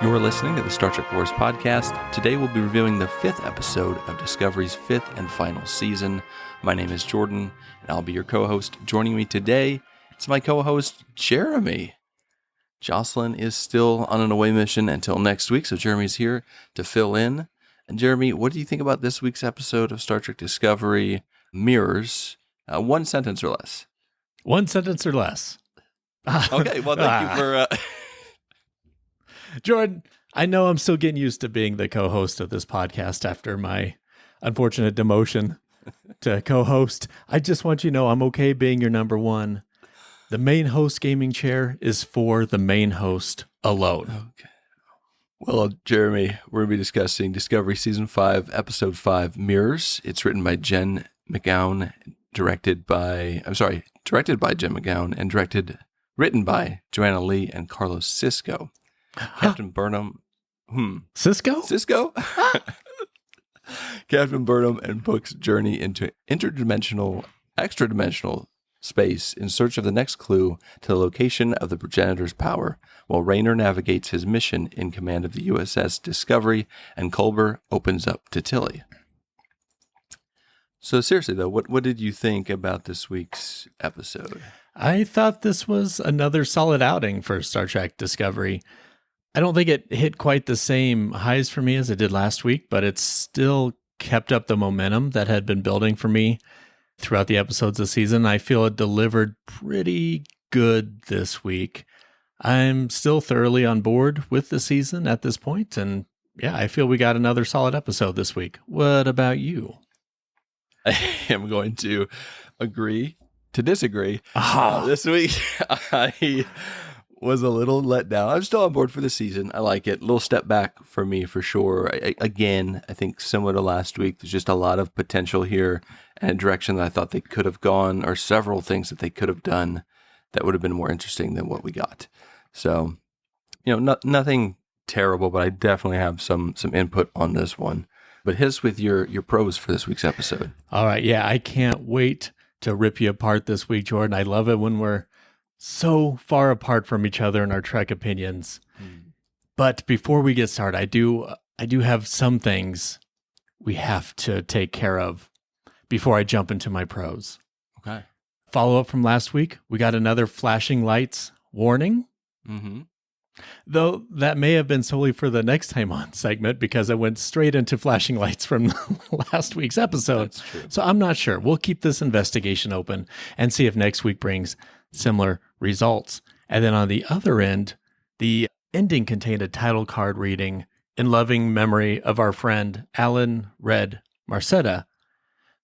You're listening to the Star Trek Wars podcast. Today we'll be reviewing the 5th episode of Discovery's 5th and final season. My name is Jordan, and I'll be your co-host. Joining me today is my co-host, Jeremy. Jocelyn is still on an away mission until next week, so Jeremy's here to fill in. And Jeremy, what do you think about this week's episode of Star Trek Discovery, Mirrors? One sentence or less. One sentence or less. Okay, well, thank you for... Jordan, I know I'm still getting used to being the co-host of this podcast after my unfortunate demotion to co-host. I just want you to know I'm okay being your number one. The main host gaming chair is for the main host alone. Okay. Well, Jeremy, we're going to be discussing Discovery Season 5, Episode 5, Mirrors. It's written by Jen McGowan, directed by Jen McGowan, and written by Joanna Lee and Carlos Sisko. Captain Burnham. Cisco? Captain Burnham and Book's journey into extra-dimensional space in search of the next clue to the location of the progenitor's power, while Rayner navigates his mission in command of the USS Discovery, and Culber opens up to Tilly. So seriously, though, what did you think about this week's episode? I thought this was another solid outing for Star Trek Discovery. I don't think it hit quite the same highs for me as it did last week, but it still kept up the momentum that had been building for me throughout the episodes of the season. I feel it delivered pretty good this week. I'm still thoroughly on board with the season at this point, and yeah, I feel we got another solid episode this week. What about you? I am going to agree to disagree. This week, I was a little let down. I'm still on board for the season. I like it. A little step back for me, for sure. I think similar to last week, there's just a lot of potential here and a direction that I thought they could have gone, or several things that they could have done that would have been more interesting than what we got. So, nothing terrible, but I definitely have some input on this one. But hit us with your pros for this week's episode. All right. Yeah, I can't wait to rip you apart this week, Jordan. I love it when we're so far apart from each other in our Trek opinions. But before we get started, I do have some things we have to take care of before I jump into my pros. Okay. Follow up from last week, we got another flashing lights warning. Mm-hmm. Though that may have been solely for the next time on segment, because I went straight into flashing lights from last week's episode. That's true. So I'm not sure. We'll keep this investigation open and see if next week brings similar results. And then on the other end, the ending contained a title card reading, "In loving memory of our friend Alan Red Marcetta."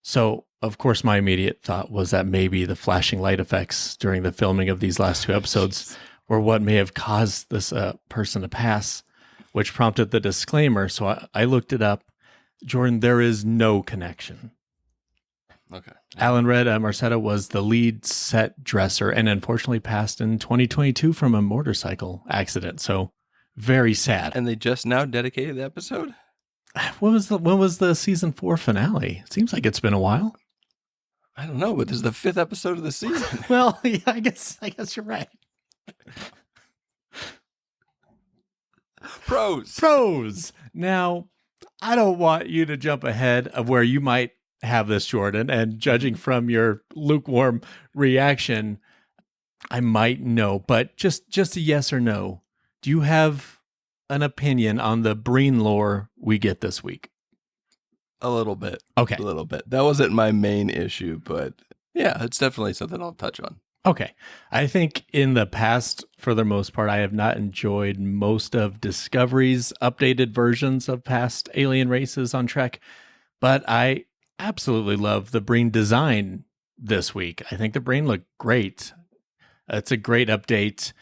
So, of course, my immediate thought was that maybe the flashing light effects during the filming of these last two episodes were what may have caused this person to pass, which prompted the disclaimer. So I looked it up. Jordan, there is no connection. Okay. Alan Red Marcetta was the lead set dresser and unfortunately passed in 2022 from a motorcycle accident. So very sad. And they just now dedicated the episode? When was the season 4 finale? It seems like it's been a while. I don't know, but this is the 5th episode of the season. Well, yeah, I guess you're right. Pros. Now, I don't want you to jump ahead of where you might have this, Jordan, and judging from your lukewarm reaction, I might know, but just a yes or no. Do you have an opinion on the Breen lore we get this week? A little bit. Okay. A little bit. That wasn't my main issue, but yeah, it's definitely something I'll touch on. Okay. I think in the past, for the most part, I have not enjoyed most of Discovery's updated versions of past alien races on Trek, but I absolutely love the Breen design this week. I think the Breen look great. It's a great update.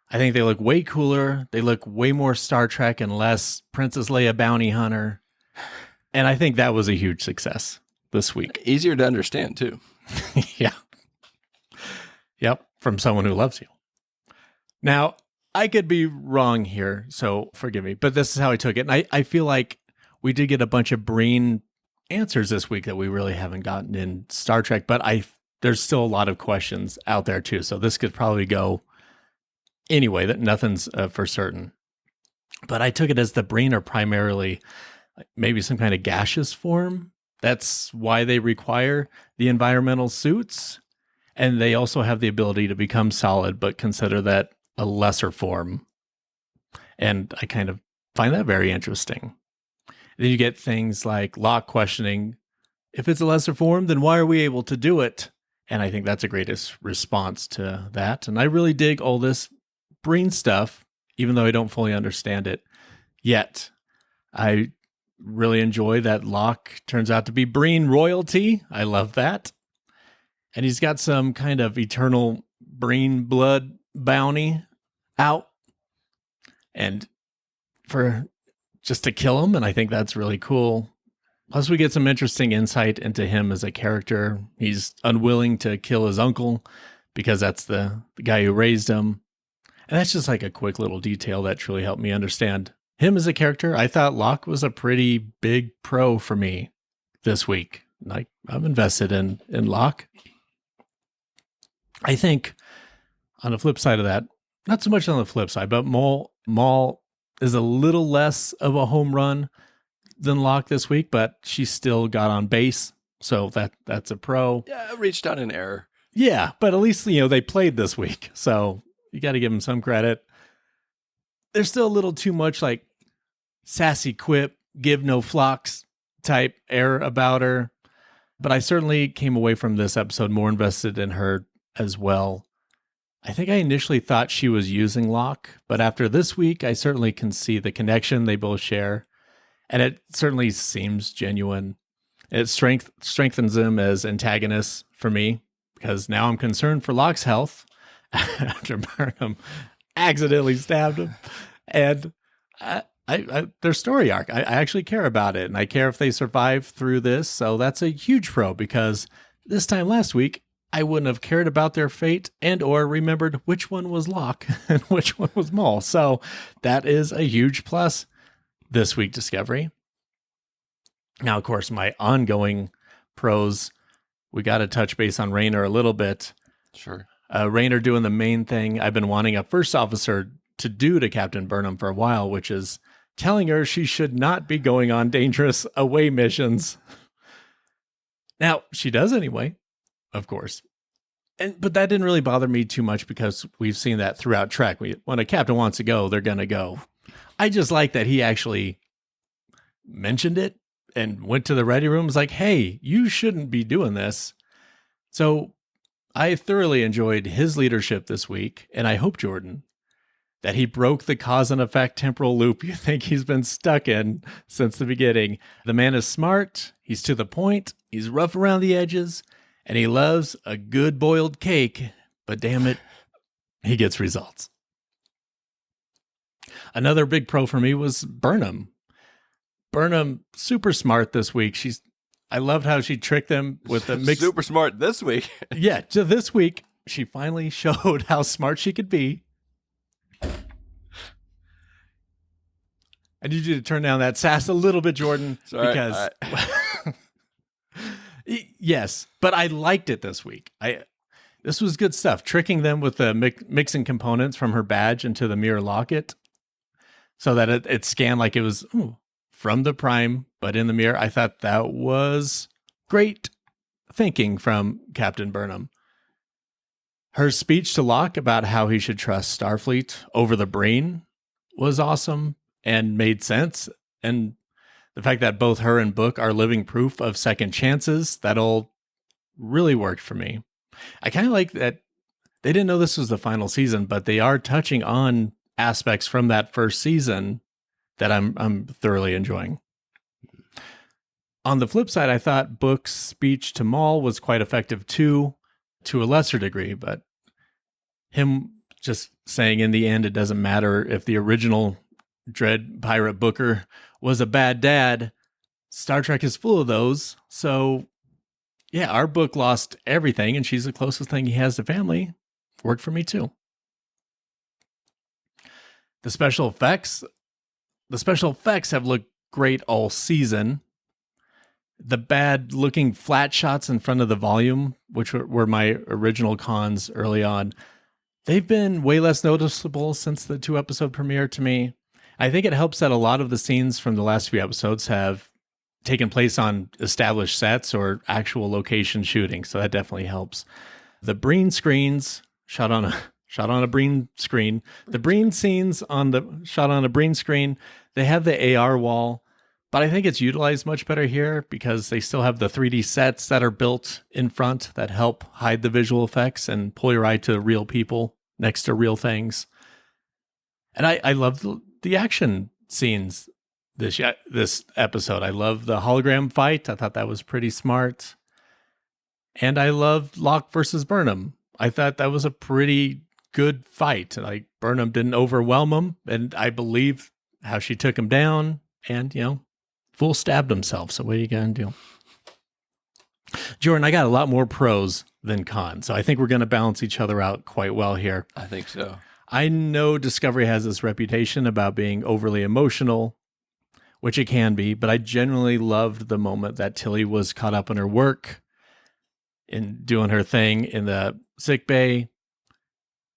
I think they look way cooler. They look way more Star Trek and less Princess Leia bounty hunter. And I think that was a huge success this week. Easier to understand, too. Yeah. Yep. From someone who loves you. Now, I could be wrong here, so forgive me, but this is how I took it. And I feel like we did get a bunch of Breen answers this week that we really haven't gotten in Star Trek, but there's still a lot of questions out there too. So this could probably go anyway, that nothing's for certain. But I took it as the Breen are primarily maybe some kind of gaseous form. That's why they require the environmental suits. And they also have the ability to become solid, but consider that a lesser form. And I kind of find that very interesting. Then you get things like Locke questioning, if it's a lesser form, then why are we able to do it? And I think that's a greatest response to that. And I really dig all this Breen stuff, even though I don't fully understand it yet. I really enjoy that Locke turns out to be Breen royalty. I love that. And he's got some kind of eternal Breen blood bounty out. And for just to kill him. And I think that's really cool. Plus, we get some interesting insight into him as a character. He's unwilling to kill his uncle because that's the guy who raised him. And that's just like a quick little detail that truly helped me understand him as a character. I thought Locke was a pretty big pro for me this week. Like, I'm invested in Locke. I think on the flip side of that, not so much on the flip side, but Maul is a little less of a home run than Locke this week, but she still got on base. So that's a pro. Yeah, reached out in error. Yeah, but at least, they played this week. So you got to give them some credit. There's still a little too much like sassy quip, give no flocks type air about her. But I certainly came away from this episode more invested in her as well. I think I initially thought she was using Locke, but after this week, I certainly can see the connection they both share. And it certainly seems genuine. It strengthens them as antagonists for me, because now I'm concerned for Locke's health after Burnham accidentally stabbed him. And their story arc, I actually care about it. And I care if they survive through this. So that's a huge pro, because this time last week, I wouldn't have cared about their fate and or remembered which one was Locke and which one was Maul. So that is a huge plus this week, Discovery. Now, of course, my ongoing pros, we got to touch base on Rayner a little bit. Sure. Rayner doing the main thing I've been wanting a first officer to do to Captain Burnham for a while, which is telling her she should not be going on dangerous away missions. Now, she does anyway, of course. But that didn't really bother me too much, because we've seen that throughout Trek. When a captain wants to go, they're going to go. I just like that he actually mentioned it and went to the ready room. Was like, hey, you shouldn't be doing this. So I thoroughly enjoyed his leadership this week. And I hope, Jordan, that he broke the cause and effect temporal loop you think he's been stuck in since the beginning. The man is smart. He's to the point. He's rough around the edges. And he loves a good boiled cake. But damn it, he gets results. Another big pro for me was Burnham. Burnham, super smart this week. I loved how she tricked them with the mix. Super smart this week. Yeah, so this week, she finally showed how smart she could be. I need you to turn down that sass a little bit, Jordan. Sorry, because yes, but I liked it this week. This was good stuff. Tricking them with the mixing components from her badge into the mirror locket, so that it scanned like it was from the Prime, but in the mirror. I thought that was great thinking from Captain Burnham. Her speech to Locke about how he should trust Starfleet over the Breen was awesome and made sense. And the fact that both her and Book are living proof of second chances, that all really worked for me. I kind of like that they didn't know this was the final season, but they are touching on aspects from that first season that I'm thoroughly enjoying. On the flip side, I thought Book's speech to Maul was quite effective too, to a lesser degree, but him just saying in the end, it doesn't matter if the original Dread Pirate Booker was a bad dad. Star Trek is full of those. So yeah, our Book lost everything and she's the closest thing he has to family. Worked for me too. The special effects have looked great all season. The bad looking flat shots in front of the volume, which were my original cons early on, they've been way less noticeable since the 2-episode premiere to me. I think it helps that a lot of the scenes from the last few episodes have taken place on established sets or actual location shooting, so that definitely helps. The Breen screens shot on a Breen screen. The Breen scenes shot on a Breen screen. They have the AR wall, but I think it's utilized much better here because they still have the 3D sets that are built in front that help hide the visual effects and pull your eye to real people next to real things. And I love the action scenes this episode. I love the hologram fight. I thought that was pretty smart. And I loved Locke versus Burnham. I thought that was a pretty good fight. Like, Burnham didn't overwhelm him, and I believe how she took him down, and, fool stabbed himself. So what are you going to do? Jordan, I got a lot more pros than cons, so I think we're going to balance each other out quite well here. I think so. I know Discovery has this reputation about being overly emotional, which it can be, but I genuinely loved the moment that Tilly was caught up in her work and doing her thing in the sick bay,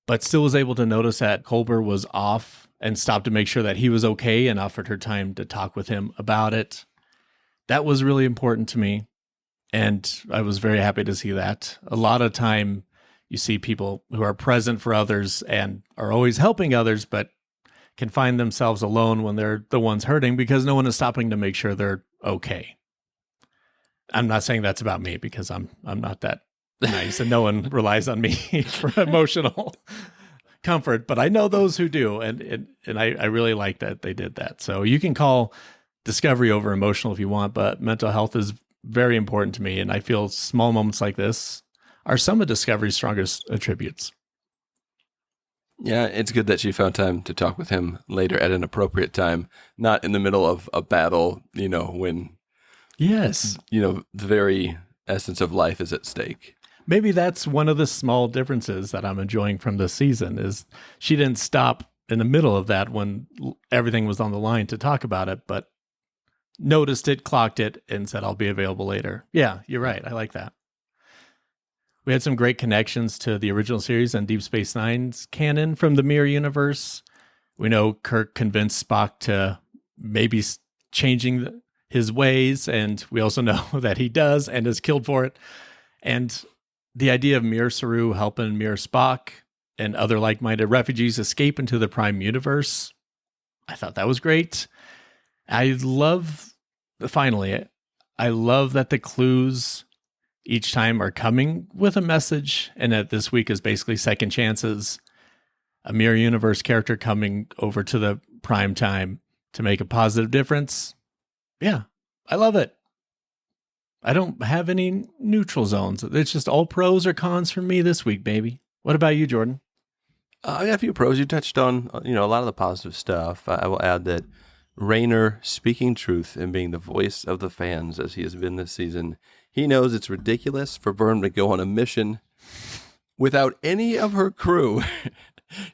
but still was able to notice that Culber was off and stopped to make sure that he was okay and offered her time to talk with him about it. That was really important to me, and I was very happy to see that. A lot of time you see people who are present for others and are always helping others, but can find themselves alone when they're the ones hurting because no one is stopping to make sure they're okay. I'm not saying that's about me because I'm not that nice and no one relies on me for emotional comfort, but I know those who do. And I really like that they did that. So you can call Discovery over emotional if you want, but mental health is very important to me. And I feel small moments like this are some of Discovery's strongest attributes. Yeah, it's good that she found time to talk with him later at an appropriate time, not in the middle of a battle, when, yes, the very essence of life is at stake. Maybe that's one of the small differences that I'm enjoying from this season is she didn't stop in the middle of that when everything was on the line to talk about it, but noticed it, clocked it, and said, I'll be available later. Yeah, you're right. I like that. We had some great connections to the original series and Deep Space Nine's canon from the Mirror Universe. We know Kirk convinced Spock to maybe changing his ways, and we also know that he does and is killed for it. And the idea of Mir Saru helping Mir Spock and other like-minded refugees escape into the Prime Universe, I thought that was great. I love that the clues each time are coming with a message, and that this week is basically second chances. A Mirror Universe character coming over to the prime time to make a positive difference. Yeah, I love it. I don't have any neutral zones. It's just all pros or cons for me this week, baby. What about you, Jordan? I got a few pros. You touched on, a lot of the positive stuff. I will add that Rayner speaking truth and being the voice of the fans as he has been this season. He knows it's ridiculous for Burnham to go on a mission without any of her crew.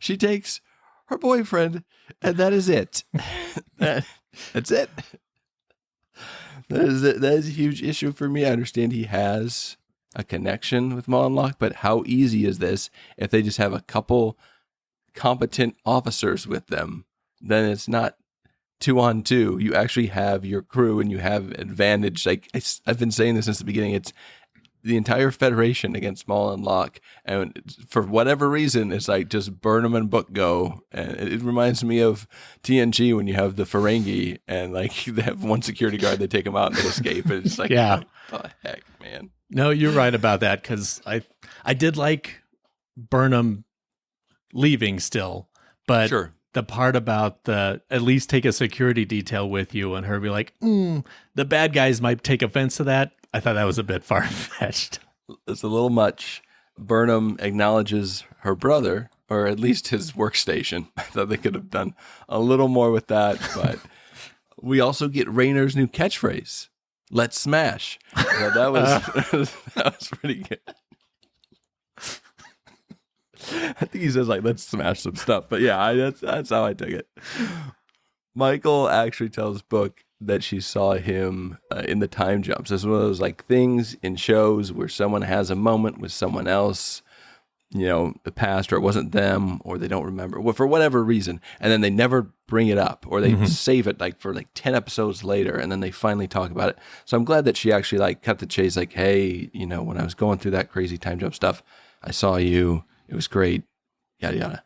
She takes her boyfriend, and that is it. That's it. That is a huge issue for me. I understand he has a connection with Mon Locke, but how easy is this if they just have a couple competent officers with them? Then it's not 2-on-2. You actually have your crew and you have advantage. Like I've been saying this since the beginning. It's the entire Federation against Mon Locke, and for whatever reason, it's like just Burnham and Book go. And it reminds me of TNG when you have the Ferengi and like they have one security guard, they take them out and they escape. And it's like, yeah, what the heck, man. No, you're right about that because I did like Burnham leaving still, but sure. The part about at least take a security detail with you and her be like, the bad guys might take offense to that. I thought that was a bit far-fetched. It's a little much. Burnham acknowledges her brother, or at least his workstation. I thought they could have done a little more with that, but we also get Rayner's new catchphrase, "Let's smash." So that was pretty good. I think he says like, "Let's smash some stuff," but yeah, that's how I took it. Michael actually tells Book that she saw him in the time jumps. This was one of those like things in shows where someone has a moment with someone else, the past, or it wasn't them, or they don't remember, well, for whatever reason, and then they never bring it up, or they save it like for like 10 episodes later, and then they finally talk about it. So I'm glad that she actually like cut the chase, like, hey, when I was going through that crazy time jump stuff, I saw you, it was great, yada yada.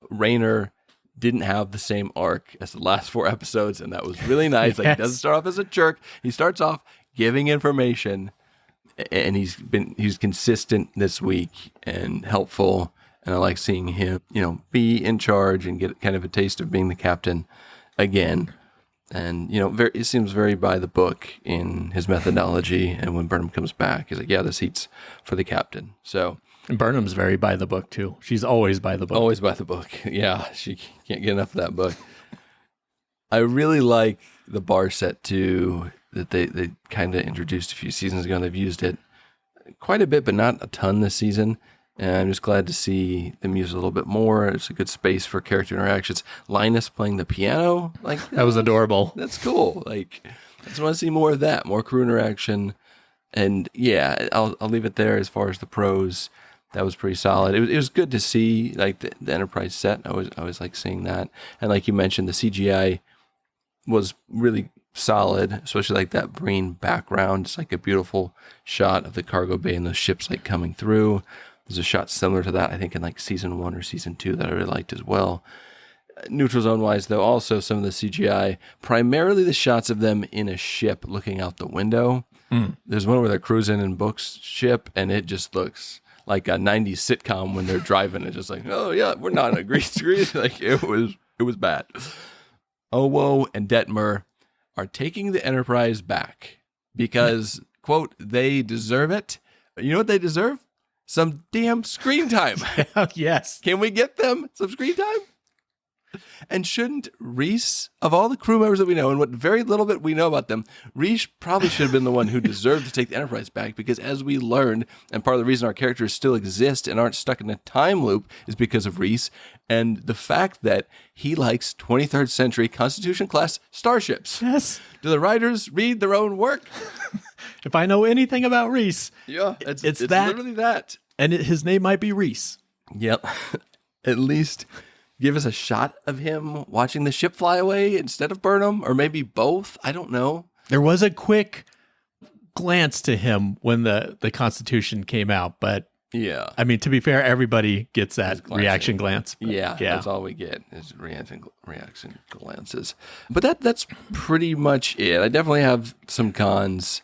Raynor didn't have the same arc as the last 4 episodes, and that was really nice. Like, he doesn't start off as a jerk. He starts off giving information, and he's consistent this week and helpful. And I like seeing him, be in charge and get kind of a taste of being the captain again. And, it seems very by the book in his methodology. And when Burnham comes back, he's like, yeah, this heat's for the captain. So. And Burnham's very by the book too. She's always by the book. Always by the book. Yeah. She can't get enough of that book. I really like the bar set too, that they kind of introduced a few seasons ago, and they've used it quite a bit, but not a ton this season. And I'm just glad to see them use it a little bit more. It's a good space for character interactions. Linus playing the piano, like that was adorable. That's cool. Like, I just want to see more of that, more crew interaction. And yeah, I'll leave it there as far as the pros. That was pretty solid. It was good to see like the Enterprise set. I was like seeing that, and like you mentioned, the CGI was really solid, especially like that green background. It's like a beautiful shot of the cargo bay and those ships like coming through. There's a shot similar to that, I think, in like season 1 or season 2 that I really liked as well. Neutral zone wise, though, also some of the CGI, primarily the shots of them in a ship looking out the window. There's one where they're cruising in Book's ship, and it just looks like a 90s sitcom when they're driving. It's just like, oh yeah, we're not in a green screen. Like, it was bad. Owo and Detmer are taking the Enterprise back because, quote, they deserve it. You know what they deserve? Some damn screen time. Yes. Can we get them some screen time? And shouldn't Reese, of all the crew members that we know, and what very little bit we know about them, Reese probably should have been the one who deserved to take the Enterprise back, because as we learned, and part of the reason our characters still exist and aren't stuck in a time loop is because of Reese, and the fact that he likes 23rd century Constitution-class starships. Yes. Do the writers read their own work? If I know anything about Reese, yeah, it's that, literally that. And his name might be Reese. Yep. At least give us a shot of him watching the ship fly away instead of Burnham, or maybe both. I don't know. There was a quick glance to him when the Constitution came out, but yeah, I mean, to be fair, everybody gets that reaction glance. Yeah, that's all we get is reaction glances. But that's pretty much it. I definitely have some cons,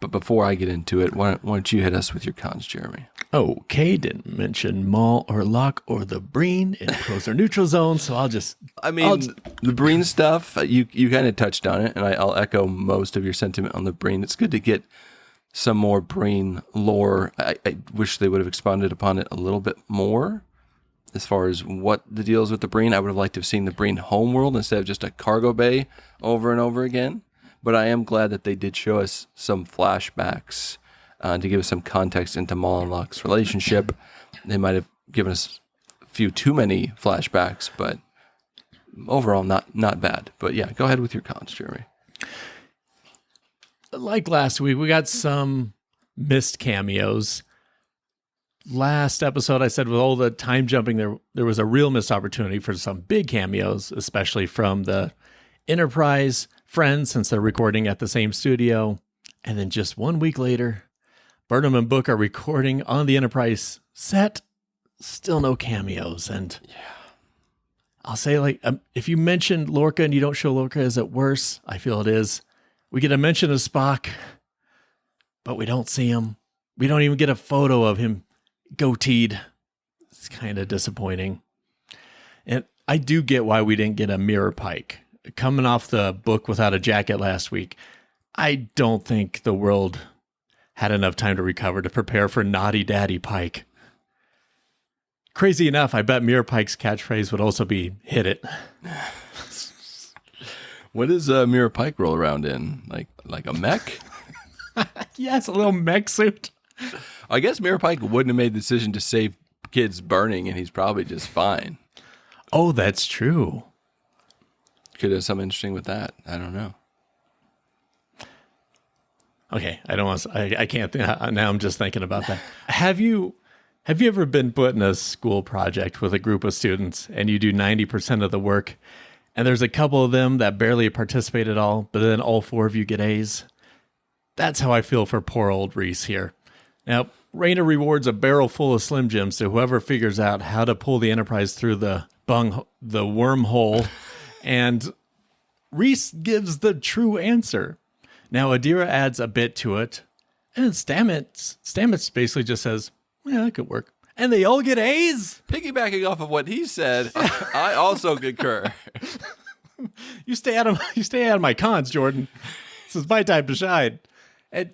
but before I get into it, why don't you hit us with your cons, Jeremy? Okay, didn't mention Maul or Locke or the Breen in pros or neutral zone, so the Breen stuff, you kind of touched on it, and I'll echo most of your sentiment on the Breen. It's good to get some more Breen lore. I wish they would have expanded upon it a little bit more as far as what the deal is with the Breen. I would have liked to have seen the Breen homeworld instead of just a cargo bay over and over again. But I am glad that they did show us some flashbacks to give us some context into Maul and Locke's relationship. They might have given us a few too many flashbacks, but overall not bad. But yeah, go ahead with your cons, Jeremy. Like last week, we got some missed cameos. Last episode, I said with all the time jumping, there was a real missed opportunity for some big cameos, especially from the Enterprise friends, since they're recording at the same studio. And then just 1 week later, Burnham and Book are recording on the Enterprise set. Still no cameos. And yeah, I'll say, like, if you mentioned Lorca and you don't show Lorca, is it worse? I feel it is. We get a mention of Spock, but we don't see him. We don't even get a photo of him goateed. It's kind of disappointing. And I do get why we didn't get a Mirror Pike. Coming off the Book without a jacket last week, I don't think the world had enough time to recover to prepare for Naughty Daddy Pike. Crazy enough, I bet Mirror Pike's catchphrase would also be, hit it. What does Mirror Pike roll around in? Like a mech? Yes, a little mech suit. I guess Mirror Pike wouldn't have made the decision to save kids burning, and he's probably just fine. Oh, that's true. Could have something interesting with that. I don't know. Okay, I don't want to, I can't, now I'm just thinking about that. Have you Have you ever been put in a school project with a group of students and you do 90% of the work, and there's a couple of them that barely participate at all, but then all 4 of you get A's? That's how I feel for poor old Reese here. Now, Rayner rewards a barrel full of Slim Jims to whoever figures out how to pull the Enterprise through the wormhole, and Reese gives the true answer. Now, Adira adds a bit to it, and Stamets basically just says, yeah, that could work. And they all get A's? Piggybacking off of what he said, I also concur. You stay out of my cons, Jordan. This is my time to shine. And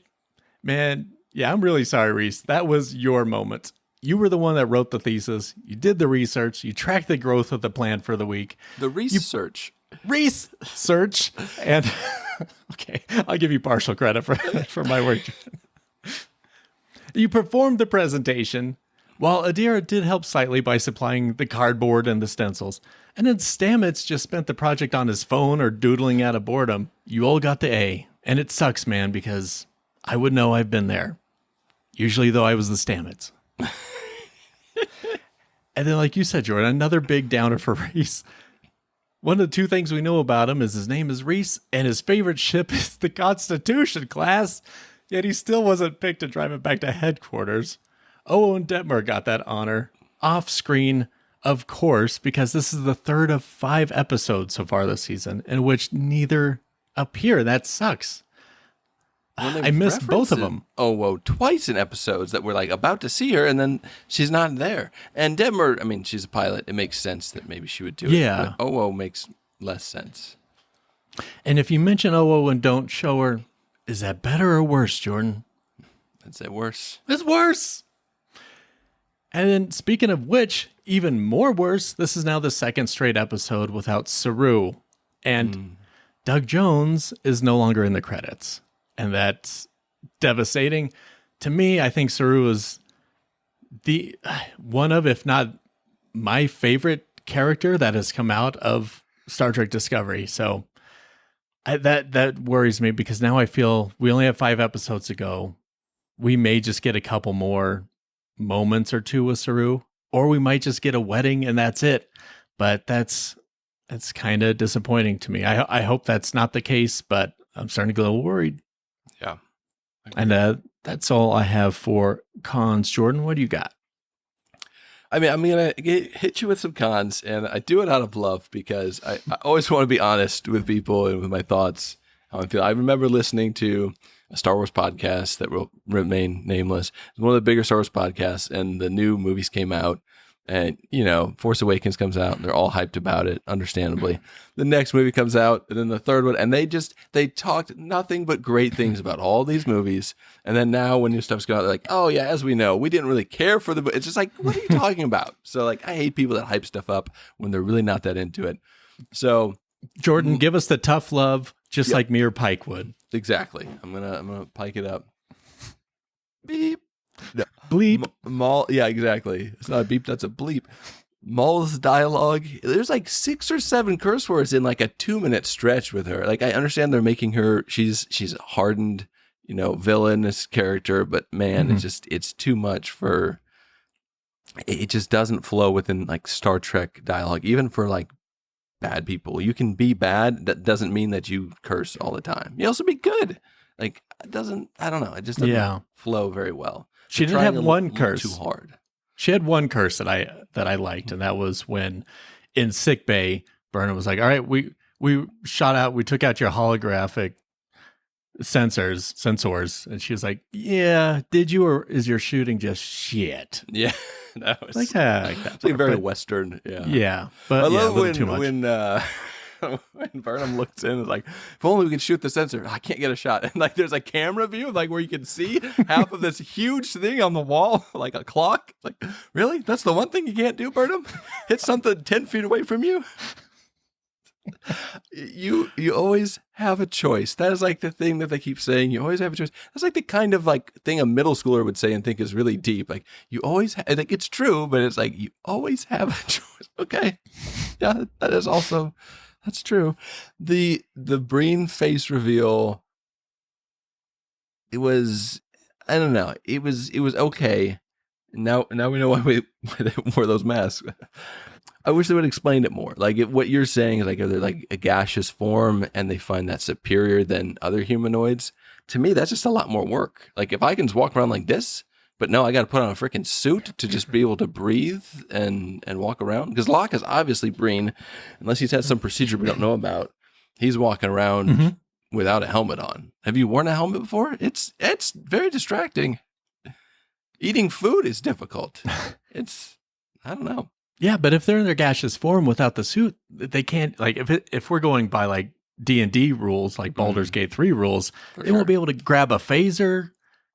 man, yeah, I'm really sorry, Reese. That was your moment. You were the one that wrote the thesis. You did the research. You tracked the growth of the plan for the week. The research. Research. And okay, I'll give you partial credit for my work. You performed the presentation, while Adira did help slightly by supplying the cardboard and the stencils. And then Stamets just spent the project on his phone or doodling out of boredom. You all got the A. And it sucks, man, because I would know I've been there. Usually, though, I was the Stamets. And then, like you said, Jordan, another big downer for Reese. One of the 2 things we know about him is his name is Reese, and his favorite ship is the Constitution class. Yet he still wasn't picked to drive it back to headquarters. Owen Detmer got that honor off screen, of course, because this is the 3rd of 5 episodes so far this season in which neither appear. That sucks. I missed both of them. Oh, whoa, twice in episodes that we're like about to see her, and then she's not there. And Detmer, I mean, she's a pilot. It makes sense that maybe she would do it. Yeah. But Owo makes less sense. And if you mention Owo and don't show her, is that better or worse, Jordan? I'd say worse. It's worse. And then, speaking of which, even more worse, this is now the 2nd straight episode without Saru. And Doug Jones is no longer in the credits. And that's devastating. To me, I think Saru is the one of, if not my favorite character that has come out of Star Trek Discovery. So that worries me, because now I feel we only have 5 episodes to go. We may just get a couple more moments or 2 with Saru, or we might just get a wedding and that's it. But that's kind of disappointing to me. I hope that's not the case, but I'm starting to get a little worried. Yeah. And that's all I have for cons. Jordan, what do you got? I mean, I'm going to hit you with some cons, and I do it out of love because I always want to be honest with people and with my thoughts, how I feel. I remember listening to a Star Wars podcast that will remain nameless. It's one of the bigger Star Wars podcasts, and the new movies came out, and, you know, Force Awakens comes out, and they're all hyped about it, understandably. The next movie comes out, and then the third one, and they talked nothing but great things about all these movies. And then now when new stuff's going out, they're like, oh yeah, as we know, we didn't really care for it's just like, what are you talking about? So like, I hate people that hype stuff up when they're really not that into it. So Jordan, give us the tough love, just like me or Pike would. Exactly. I'm gonna pike it up. Beep. No. Bleep. Maul. Yeah, exactly. It's not a beep. That's a bleep. Maul's dialogue. There's like 6 or 7 curse words in like a 2-minute stretch with her. Like, I understand they're making her. She's a hardened, you know, villainous character, but man, it's too much for. It just doesn't flow within like Star Trek dialogue, even for like bad people. You can be bad. That doesn't mean that you curse all the time. You also be good. Like, it doesn't. I don't know. It just doesn't flow very well. She did have one curse. Too hard. She had one curse that I liked, and that was when in sickbay, Burnham was like, "All right, we took out your holographic sensors," and she was like, "Yeah, did you, or is your shooting just shit?" Yeah, that was like that. It's like very Western. Yeah, but I love too much. when Burnham looks in, it's like, if only we could shoot the sensor. I can't get a shot. And like, there's a camera view, like where you can see half of this huge thing on the wall, like a clock. Like, really? That's the one thing you can't do, Burnham? Hit something 10 feet away from you? You always have a choice. That is like the thing that they keep saying. You always have a choice. That's like the kind of like thing a middle schooler would say and think is really deep. Like, you always like, it's true, but it's like, you always have a choice. Okay. Yeah, that is also... That's true. The Breen face reveal, it was, I don't know. It was okay. Now we know why they wore those masks. I wish they would explain it more. Like what you're saying is like, are they like a gaseous form and they find that superior than other humanoids? To me, that's just a lot more work. Like if I can just walk around like this, but no, I got to put on a freaking suit to just be able to breathe and walk around. Because Locke is obviously Breen, unless he's had some procedure we don't know about. He's walking around without a helmet on. Have you worn a helmet before? It's very distracting. Eating food is difficult. I don't know. Yeah, but if they're in their gaseous form without the suit, they can't, like, if we're going by like D&D rules, like Baldur's Gate 3 rules, they won't be able to grab a phaser.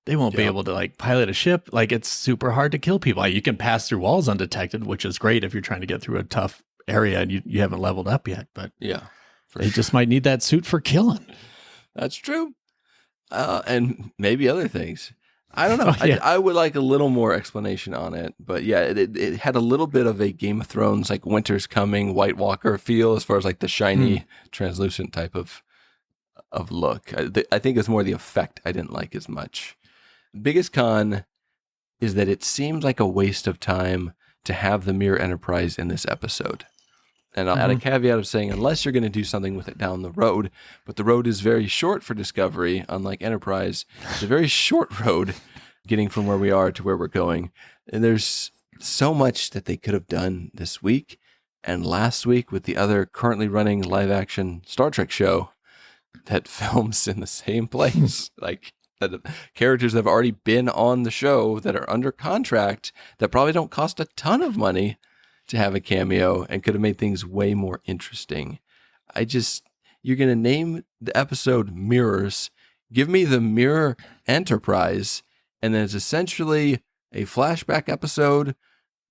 They won't be able to like pilot a ship. Like it's super hard to kill people. Like, you can pass through walls undetected, which is great if you're trying to get through a tough area and you haven't leveled up yet. But they just might need that suit for killing. That's true. And maybe other things. I don't know. I would like a little more explanation on it. But yeah, it had a little bit of a Game of Thrones, like Winter's Coming, White Walker feel as far as like the shiny, translucent type of look. I think it's more the effect I didn't like as much. Biggest con is that it seems like a waste of time to have the Mirror Enterprise in this episode. And I'll add a caveat of saying, unless you're going to do something with it down the road, but the road is very short for Discovery, unlike Enterprise. It's a very short road getting from where we are to where we're going. And there's so much that they could have done this week and last week with the other currently running live action Star Trek show that films in the same place. Like, that characters that have already been on the show that are under contract that probably don't cost a ton of money to have a cameo and could have made things way more interesting. You're going to name the episode Mirrors, give me the Mirror Enterprise, and then it's essentially a flashback episode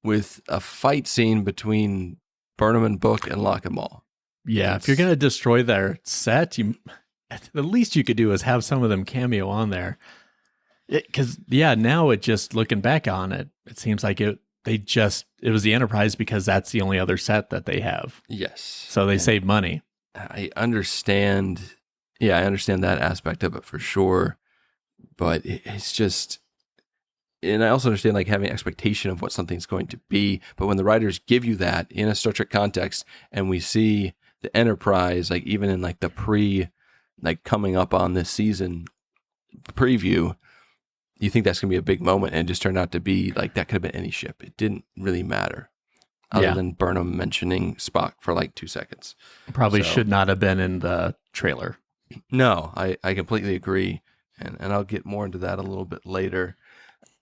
with a fight scene between Burnham and Book and Locke and Maul. Yeah, if you're going to destroy their set, the least you could do is have some of them cameo on there. Because, now it just, looking back on it, it seems like it was the Enterprise because that's the only other set that they have. Yes. So they save money. I understand. Yeah, I understand that aspect of it for sure. But it's just, and I also understand like having expectation of what something's going to be. But when the writers give you that in a Star Trek context and we see the Enterprise, like even in like the coming up on this season preview, you think that's going to be a big moment, and it just turned out to be like that could have been any ship. It didn't really matter other than Burnham mentioning Spock for like 2 seconds. Probably should not have been in the trailer. No, I completely agree. And I'll get more into that a little bit later.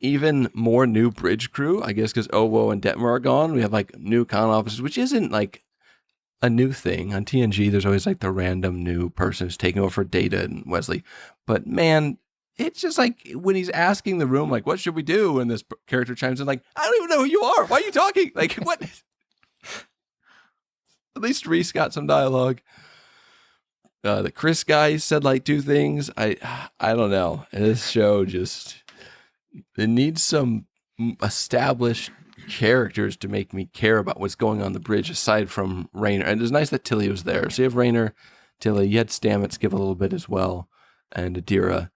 Even more new bridge crew, I guess, because Owo and Detmer are gone. We have like new con officers, which isn't like a new thing. On TNG, there's always like the random new person who's taking over for Data and Wesley. But man, it's just like when he's asking the room, like, what should we do? And this character chimes in, like, I don't even know who you are. Why are you talking? Like, what? At least Reese got some dialogue. The Chris guy said like 2 things. I don't know. And this show it needs some established characters to make me care about what's going on the bridge aside from Rayner. And it's nice that Tilly was there. So you have Rayner, Tilly, you had Stamets give a little bit as well, and Adira.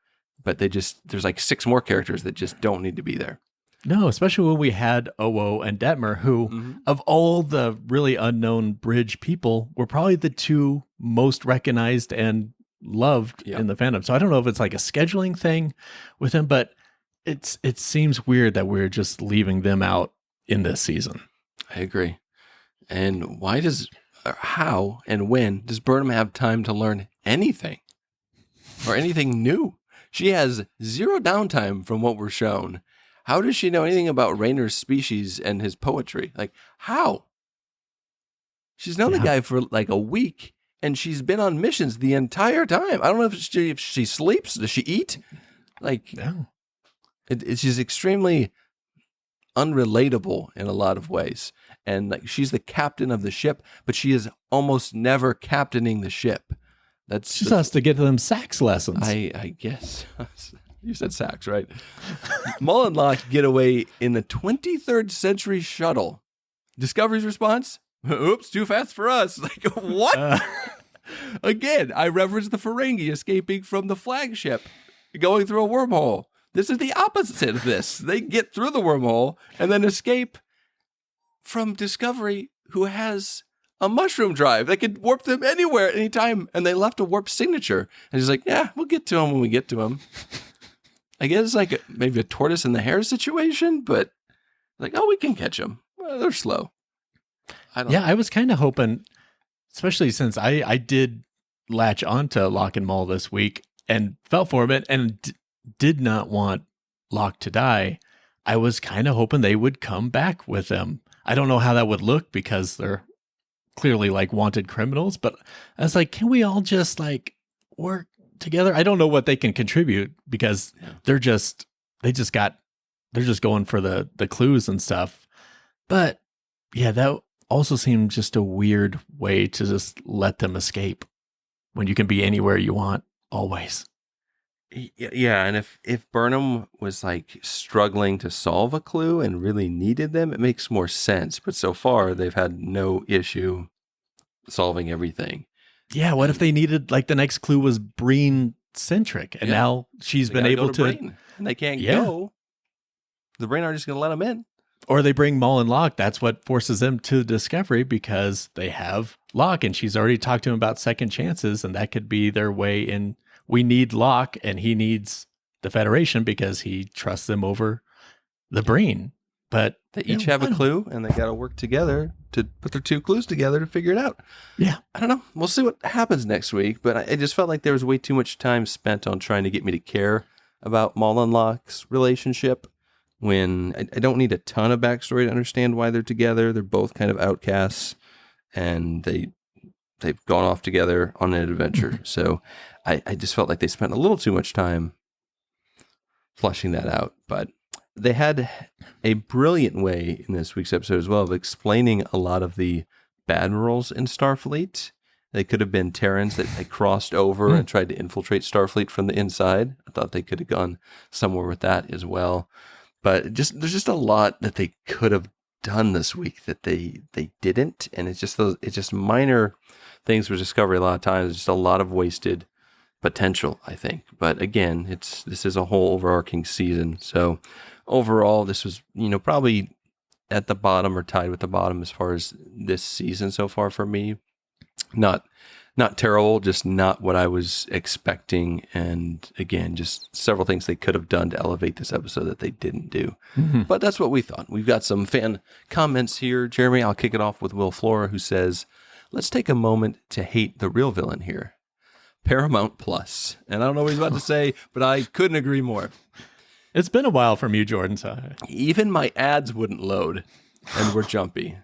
But there's like 6 more characters that just don't need to be there. No, especially when we had Owo and Detmer, who, of all the really unknown bridge people, were probably the 2 most recognized and loved in the fandom. So I don't know if it's like a scheduling thing with them, but it seems weird that we're just leaving them out in this season. I agree. And how and when does Burnham have time to learn anything or anything new? She has 0 downtime from what we're shown. How does she know anything about Rayner's species and his poetry? Like, how? She's known the guy for like a week, and she's been on missions the entire time. I don't know if she sleeps. Does she eat? Like, she's extremely unrelatable in a lot of ways. And like, she's the captain of the ship, but she is almost never captaining the ship. She has to get them sax lessons. I guess. You said sax, right? Maul and Locke get away in the 23rd century shuttle. Discovery's response? Oops, too fast for us. Like, what? Again, I referenced the Ferengi escaping from the flagship, going through a wormhole. This is the opposite of this. They get through the wormhole and then escape from Discovery, who has a mushroom drive that could warp them anywhere, anytime. And they left a warp signature. And he's like, yeah, we'll get to him when we get to him. I guess it's like maybe a tortoise and the hare situation, but like, oh, we can catch them. Well, they're slow. I was kind of hoping, especially since I did latch onto Locke and Maul this week and fell for it and did not want Locke to die. I was kind of hoping they would come back with him. I don't know how that would look because they're clearly like wanted criminals, but I was like, can we all just like work together? I don't know what they can contribute because they're just going for the clues and stuff. But yeah, that also seemed just a weird way to just let them escape when you can be anywhere you want always. Yeah, and if Burnham was like struggling to solve a clue and really needed them, it makes more sense. But so far, they've had no issue solving everything. Yeah, what if they needed, like, the next clue was Breen-centric, and now she's been able to... Breen, and they can't go. The Breen aren't just going to let them in. Or they bring Maul and Locke. That's what forces them to Discovery because they have Locke, and she's already talked to him about second chances, and that could be their way in. We need Locke, and he needs the Federation because he trusts them over the Breen. But they each have a clue, and they got to work together to put their two clues together to figure it out. Yeah. I don't know. We'll see what happens next week, but I just felt like there was way too much time spent on trying to get me to care about Maul and Locke's relationship when I don't need a ton of backstory to understand why they're together. They're both kind of outcasts, and they've gone off together on an adventure. So I just felt like they spent a little too much time fleshing that out. But they had a brilliant way in this week's episode as well of explaining a lot of the admirals in Starfleet. They could have been Terrans that had crossed over and tried to infiltrate Starfleet from the inside. I thought they could have gone somewhere with that as well. But there's just a lot that they could have done this week that they didn't. And it's just minor things with Discovery a lot of times. It's just a lot of wasted potential, I think. But again, this is a whole overarching season. So overall, this was, probably at the bottom or tied with the bottom as far as this season so far for me. Not terrible, just not what I was expecting. And again, just several things they could have done to elevate this episode that they didn't do. Mm-hmm. But that's what we thought. We've got some fan comments here. Jeremy, I'll kick it off with Will Flora, who says, let's take a moment to hate the real villain here. Paramount Plus. And I don't know what he's about to say, but I couldn't agree more. It's been a while from you, Jordan. So even my ads wouldn't load and were jumpy.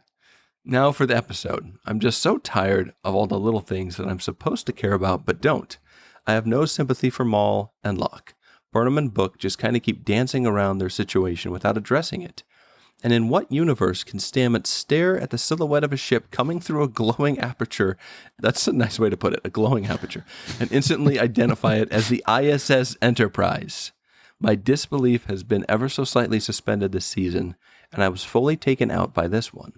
Now for the episode. I'm just so tired of all the little things that I'm supposed to care about but don't. I have no sympathy for Maul and Locke. Burnham and Book just kind of keep dancing around their situation without addressing it. And in what universe can Stamets stare at the silhouette of a ship coming through a glowing aperture? That's a nice way to put it, a glowing aperture. And instantly identify it as the ISS Enterprise. My disbelief has been ever so slightly suspended this season, and I was fully taken out by this one.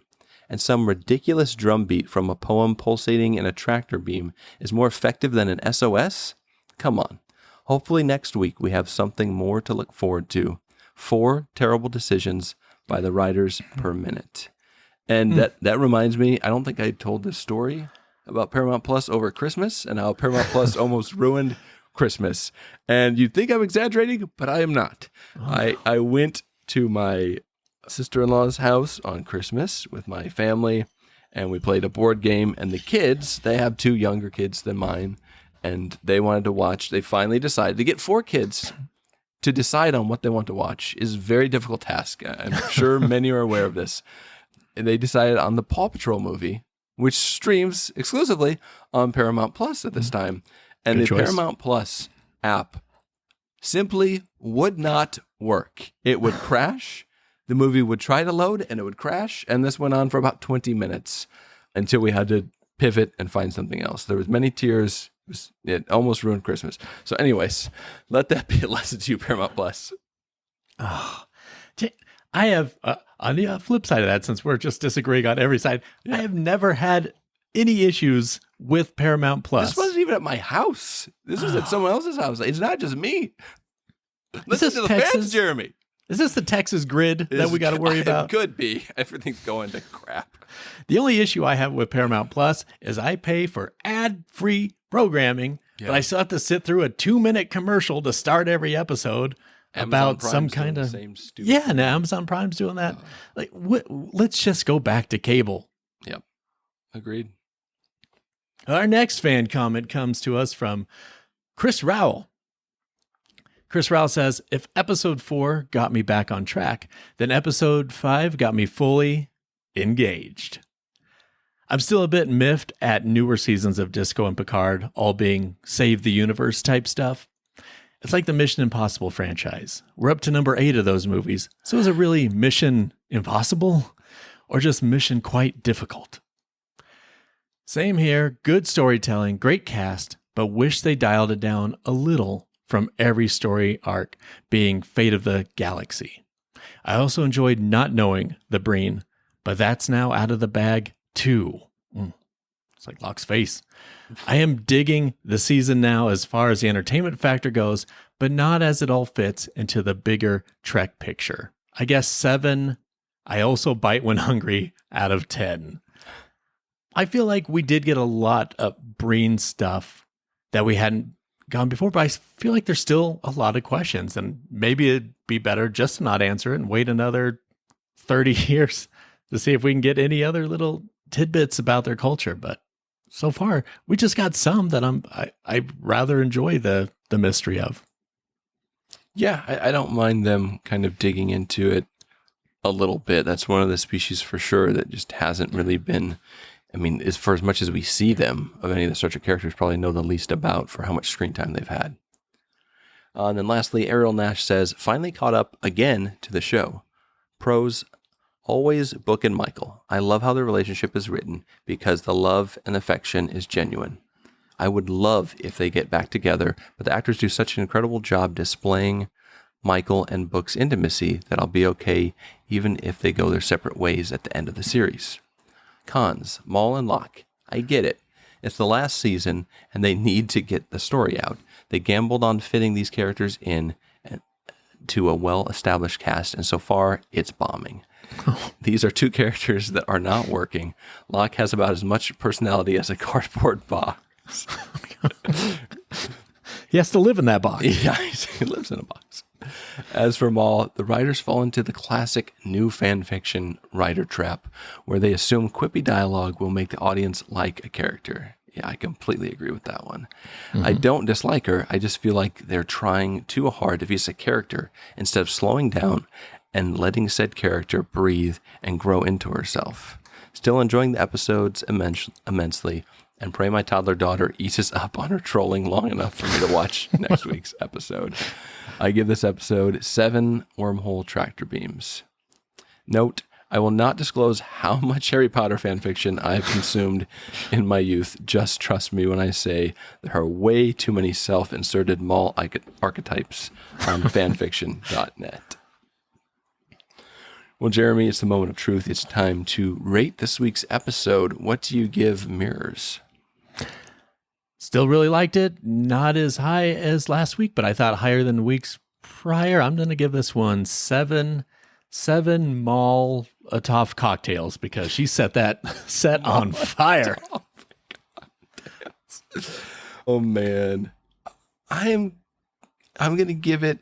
And some ridiculous drumbeat from a poem pulsating in a tractor beam is more effective than an SOS? Come on. Hopefully next week we have something more to look forward to. 4 terrible decisions by the writers per minute. And that reminds me, I don't think I told this story about Paramount Plus over Christmas and how Paramount Plus almost ruined Christmas. And you'd think I'm exaggerating, but I am not. I went to my sister-in-law's house on Christmas with my family, and we played a board game, and the kids, they have 2 younger kids than mine, and they wanted to watch. They finally decided to get 4 kids to decide on what they want to watch is a very difficult task. I'm sure many are aware of this. And they decided on the Paw Patrol movie, which streams exclusively on Paramount Plus at this time. And the Paramount Plus app simply would not work. It would crash. The movie would try to load and it would crash. And this went on for about 20 minutes until we had to pivot and find something else. There was many tears. It almost ruined Christmas. So anyways, let that be a lesson to you, Paramount Plus. Oh, I have, on the flip side of that, since we're just disagreeing on every side, I have never had any issues with Paramount Plus. This wasn't even at my house. This was at someone else's house. It's not just me. Listen to the fans, Jeremy. Is this the Texas grid that we got to worry about? It could be. Everything's going to crap. The only issue I have with Paramount Plus is I pay for ad-free programming, but I still have to sit through a 2-minute commercial to start every episode about some kind of same stupid. Now Amazon Prime's doing that. Let's just go back to cable. Yep. Agreed. Our next fan comment comes to us from Chris Rowell. Chris Rowell says, if episode 4 got me back on track, then episode 5 got me fully engaged. I'm still a bit miffed at newer seasons of Disco and Picard, all being save the universe type stuff. It's like the Mission Impossible franchise. We're up to number 8 of those movies. So is it really Mission Impossible or just Mission Quite Difficult? Same here. Good storytelling, great cast, but wish they dialed it down a little from every story arc being Fate of the Galaxy. I also enjoyed not knowing the Breen, but that's now out of the bag too. It's like Locke's face. I am digging the season now as far as the entertainment factor goes, but not as it all fits into the bigger Trek picture. I guess 7, I also bite when hungry, out of 10. I feel like we did get a lot of Breen stuff that we hadn't gone before, but I feel like there's still a lot of questions, and maybe it'd be better just to not answer it and wait another 30 years to see if we can get any other little tidbits about their culture. But so far, we just got some that I rather enjoy the mystery of. Yeah, I don't mind them kind of digging into it a little bit. That's one of the species for sure that just hasn't really been. I mean, for as much as we see them, of any of the Star Trek characters, probably know the least about for how much screen time they've had. And then lastly, Ariel Nash says, finally caught up again to the show. Pros, always Book and Michael. I love how their relationship is written because the love and affection is genuine. I would love if they get back together, but the actors do such an incredible job displaying Michael and Book's intimacy that I'll be okay even if they go their separate ways at the end of the series. Cons, Maul and Locke. I get it. It's the last season, and they need to get the story out. They gambled on fitting these characters in to a well-established cast, and so far, it's bombing. These are 2 characters that are not working. Locke has about as much personality as a cardboard box. He has to live in that box. Yeah, he lives in a box. As for Maul, the writers fall into the classic new fan fiction writer trap, where they assume quippy dialogue will make the audience like a character. Yeah, I completely agree with that one. Mm-hmm. I don't dislike her. I just feel like they're trying too hard to be a character instead of slowing down and letting said character breathe and grow into herself. Still enjoying the episodes immensely, and pray my toddler daughter eases up on her trolling long enough for me to watch next week's episode. I give this episode 7 wormhole tractor beams. Note, I will not disclose how much Harry Potter fanfiction I have consumed in my youth. Just trust me when I say there are way too many self-inserted Maul archetypes on fanfiction.net. Well, Jeremy, it's the moment of truth. It's time to rate this week's episode. What do you give Mirrors? Still really liked it. Not as high as last week, but I thought higher than the weeks prior. I'm going to give this one 7 Maul Atoff cocktails because she set that set on fire. Oh man. I'm going to give it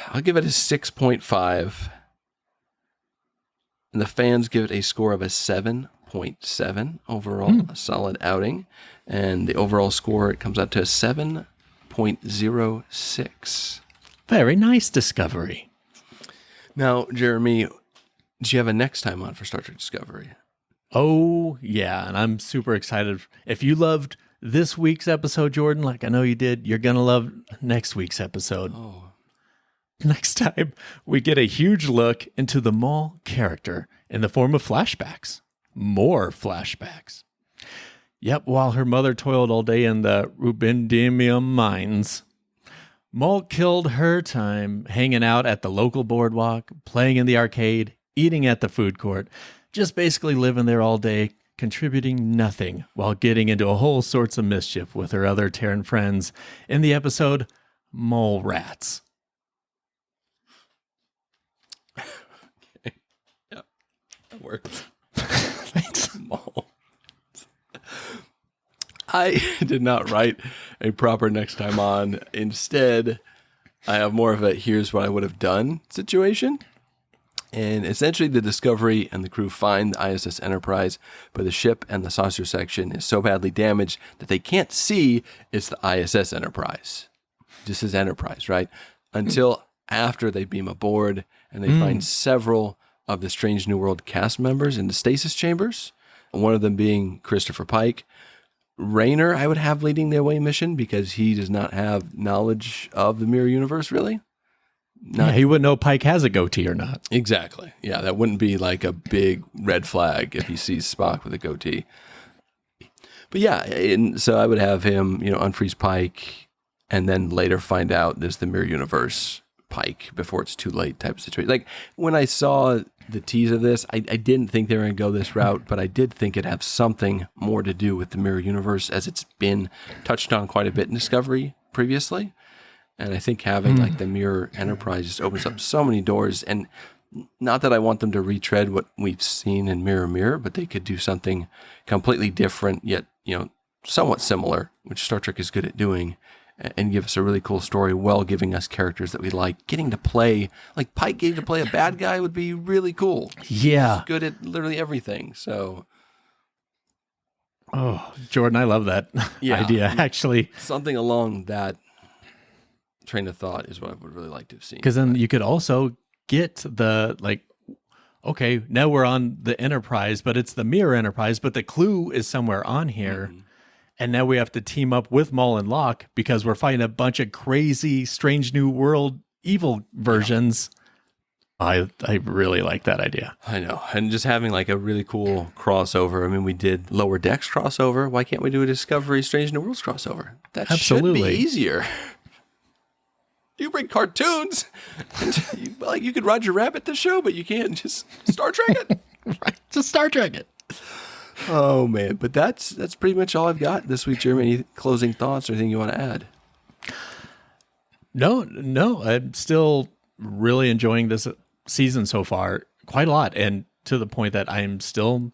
I'll give it a 6.5. And the fans give it a score of a 7.7 overall, a solid outing. And the overall score, it comes out to a 7.06. Very nice Discovery. Now, Jeremy, do you have a next time on for Star Trek Discovery? Oh, yeah. And I'm super excited. If you loved this week's episode, Jordan, like I know you did, you're going to love next week's episode. Oh. Next time, we get a huge look into the Maul character in the form of flashbacks. More flashbacks. Yep, while her mother toiled all day in the rubidium mines, Maul killed her time hanging out at the local boardwalk, playing in the arcade, eating at the food court, just basically living there all day, contributing nothing while getting into a whole sorts of mischief with her other Terran friends in the episode Mole Rats. Okay. Yeah, that works. Thanks. Mole. I did not write a proper next time on. Instead, I have more of a here's what I would have done situation. And essentially, the Discovery and the crew find the ISS Enterprise, but the ship and the saucer section is so badly damaged that they can't see it's the ISS Enterprise. This is Enterprise, right? Until after they beam aboard and they find several of the Strange New World cast members in the stasis chambers, one of them being Christopher Pike. Rayner, I would have leading the away mission because he does not have knowledge of the mirror universe, really. He wouldn't know Pike has a goatee or not. Exactly. Yeah, that wouldn't be like a big red flag if he sees Spock with a goatee. But yeah, and so I would have him, unfreeze Pike, and then later find out there's the mirror universe Pike before it's too late type of situation. Like when I saw the tease of this, I didn't think they were going to go this route, but I did think it'd have something more to do with the mirror universe as it's been touched on quite a bit in Discovery previously. And I think having like the mirror Enterprise just opens up so many doors. And not that I want them to retread what we've seen in Mirror, but they could do something completely different, yet, somewhat similar, which Star Trek is good at doing, and give us a really cool story while giving us characters that we like. Getting to play, like Pike getting to play a bad guy would be really cool. Yeah. He's good at literally everything. So. Oh, Jordan, I love that idea, actually. Something along that train of thought is what I would really like to have seen. Because then you could also get the, okay, now we're on the Enterprise, but it's the Mirror Enterprise, but the clue is somewhere on here. Mm-hmm. And now we have to team up with Maul and Locke because we're fighting a bunch of crazy, Strange New World evil versions. Yeah. I really like that idea. I know. And just having like a really cool crossover. I mean, we did Lower Decks crossover. Why can't we do a Discovery Strange New Worlds crossover? That should be easier. You bring cartoons. You could Roger Rabbit the show, but you can't just Star Trek it. Right. Just Star Trek it. Oh, man. But that's pretty much all I've got this week, Jeremy. Any closing thoughts or anything you want to add? No. I'm still really enjoying this season so far quite a lot. And to the point that I'm still...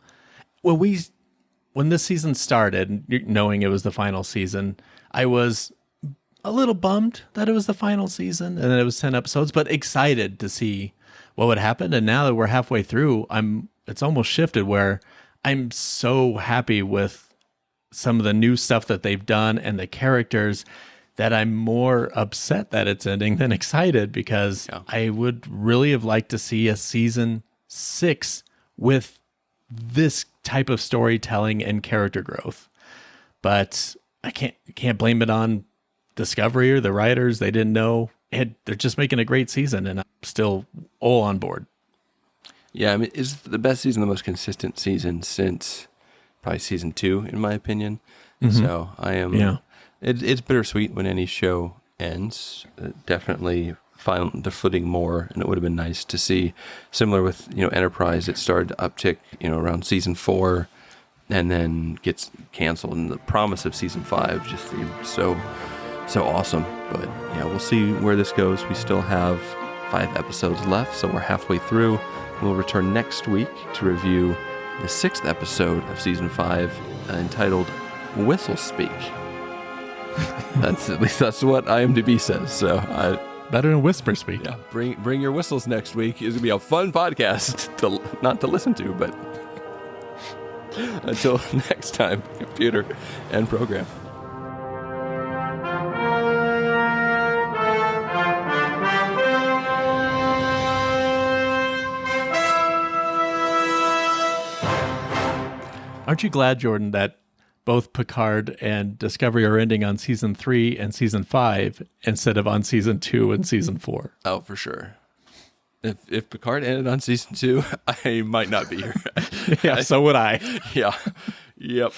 When this season started, knowing it was the final season, I was a little bummed that it was the final season and that it was 10 episodes, but excited to see what would happen. And now that we're halfway through, it's almost shifted where I'm so happy with some of the new stuff that they've done and the characters that I'm more upset that it's ending than excited because I would really have liked to see a season 6 with this type of storytelling and character growth. But I can't blame it on Discovery or the writers. They didn't know. They're just making a great season, and I'm still all on board. Yeah, I mean, it's the best season, the most consistent season since probably season 2, in my opinion. Mm-hmm. So I am. Yeah, it's bittersweet when any show ends. Definitely found the footing more, and it would have been nice to see. Similar with Enterprise, it started to uptick around season 4, and then gets canceled. And the promise of season 5 just seemed so awesome. But yeah, we'll see where this goes. We still have 5 episodes left, so we're halfway through. We'll return next week to review the 6th episode of season 5, entitled Whistle Speak. At least that's what IMDb says. So better than Whisper Speak. Yeah, bring your whistles next week. It's gonna be a fun podcast not to listen to, but until next time, computer and program. Aren't you glad, Jordan, that both Picard and Discovery are ending on season 3 and season 5 instead of on season 2 and season 4? Oh, for sure. If Picard ended on season 2, I might not be here. Yeah, so would I. Yeah. Yep.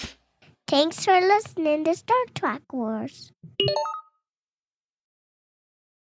Thanks for listening to Star Trek Wars.